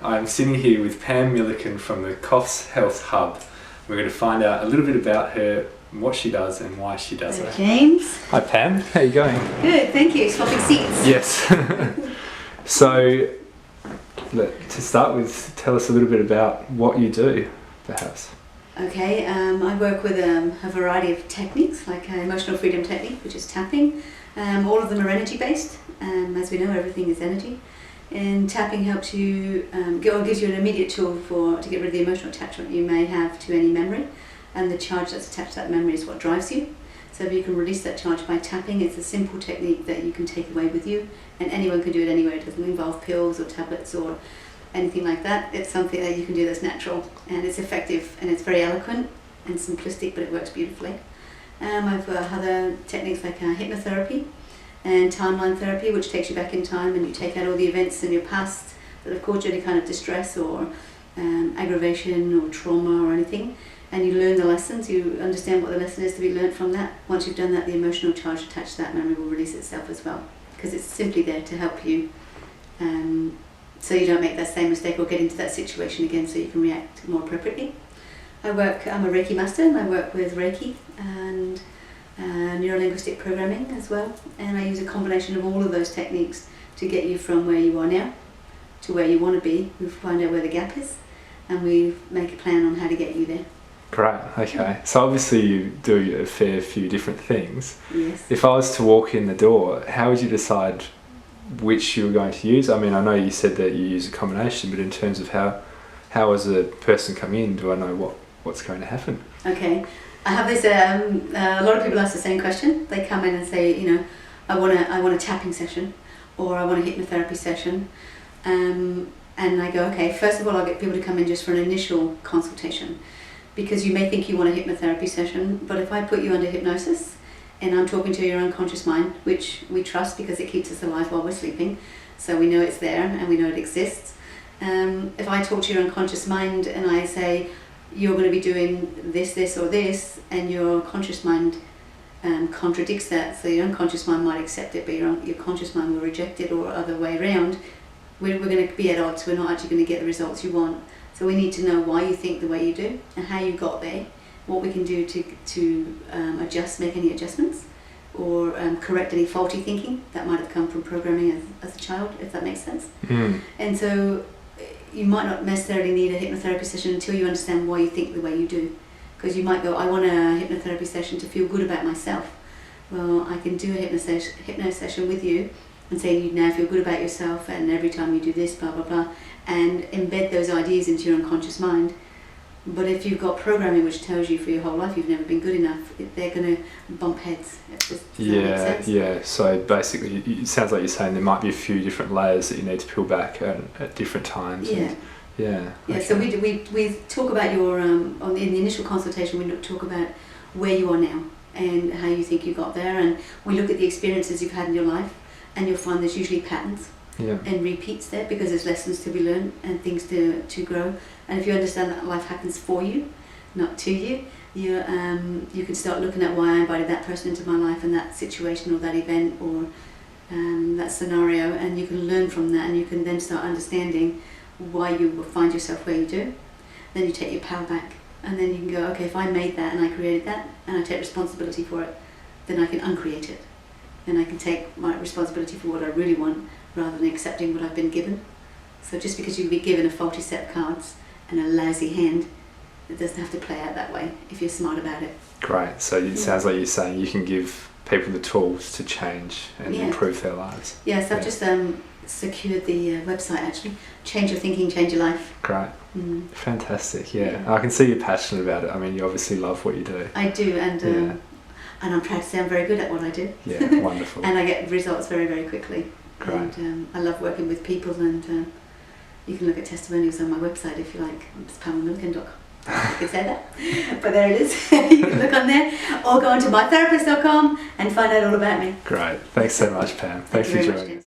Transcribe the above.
I'm sitting here with Pam Millican from the Coffs Health Hub. We're going to find out a little bit about her, what she does and why she does it. James. Hi Pam, how are you going? Good, thank you. Swapping seats. Yes. So, to start with, tell us a little bit about what you do, perhaps. Okay, I work with a variety of techniques, like emotional freedom technique, which is tapping. All of them are energy based. As we know, everything is energy. And tapping helps you, gives you an immediate tool to get rid of the emotional attachment you may have to any memory. And the charge that's attached to that memory is what drives you. So if you can release that charge by tapping, it's a simple technique that you can take away with you. And anyone can do it anywhere. It doesn't involve pills or tablets or anything like that. It's something that you can do that's natural, and it's effective, and it's very eloquent and simplistic, but it works beautifully. I've got other techniques like hypnotherapy and timeline therapy, which takes you back in time and you take out all the events in your past that have caused you any kind of distress or aggravation or trauma or anything, and you learn the lessons. You understand what the lesson is to be learned from that. Once you've done that, the emotional charge attached to that memory will release itself as well, because it's simply there to help you so you don't make that same mistake or get into that situation again, so you can react more appropriately. I'm a Reiki master, and I work with Reiki and neuro-linguistic programming as well, and I use a combination of all of those techniques to get you from where you are now to where you want to be. We find out where the gap is, and we make a plan on how to get you there. Great, okay. So obviously you do a fair few different things. Yes. If I was to walk in the door, how would you decide which you were going to use? I mean, I know you said that you use a combination, but in terms of how as a person come in, do I know what's going to happen? Okay, I have this, a lot of people ask the same question. They come in and say, I want a tapping session, or I want a hypnotherapy session. And I go, okay, first of all, I'll get people to come in just for an initial consultation, because you may think you want a hypnotherapy session, but if I put you under hypnosis, and I'm talking to your unconscious mind, which we trust because it keeps us alive while we're sleeping, so we know it's there and we know it exists. If I talk to your unconscious mind and I say, you're going to be doing this, this or this, and your conscious mind contradicts that, so your unconscious mind might accept it, but your conscious mind will reject it, or other way around, we're going to be at odds. We're not actually going to get the results you want. So we need to know why you think the way you do and how you got there, what we can do to adjust, make any adjustments, or correct any faulty thinking that might have come from programming as a child, if that makes sense. Mm. And so you might not necessarily need a hypnotherapy session until you understand why you think the way you do. Because you might go, I want a hypnotherapy session to feel good about myself. Well, I can do a hypno session with you and say you now feel good about yourself, and every time you do this, blah, blah, blah, and embed those ideas into your unconscious mind. But if you've got programming which tells you for your whole life you've never been good enough, they're going to bump heads. Does that make sense? Yeah. So basically, it sounds like you're saying there might be a few different layers that you need to peel back at different times. Yeah. Yeah. Okay. So we talk about your in the initial consultation. We talk about where you are now and how you think you got there, and we look at the experiences you've had in your life, and you'll find there's usually patterns. Yeah. And repeats there, because there's lessons to be learned and things to grow. And if you understand that life happens for you, not to you, you can start looking at why I invited that person into my life and that situation or that event or that scenario, and you can learn from that, and you can then start understanding why you will find yourself where you do. Then you take your power back, and then you can go, okay, if I made that and I created that and I take responsibility for it, then I can uncreate it. Then I can take my responsibility for what I really want, rather than accepting what I've been given. So just because you've been given a faulty set of cards and a lousy hand, it doesn't have to play out that way if you're smart about it. Great. So it sounds like you're saying you can give people the tools to change and improve their lives. Yes, I've just secured the website actually. Change your thinking, change your life. Great. Fantastic. Yeah. I can see you're passionate about it. I mean, you obviously love what you do. I do, and I'm proud to say I'm very good at what I do. Yeah, wonderful. And I get results very, very quickly. Great. And I love working with people, and you can look at testimonials on my website if you like. It's PamMillican.com. I can say that, but there it is. You can look on there, or go on to mytherapist.com and find out all about me. Great. Thanks so much, Pam. Thanks for joining us.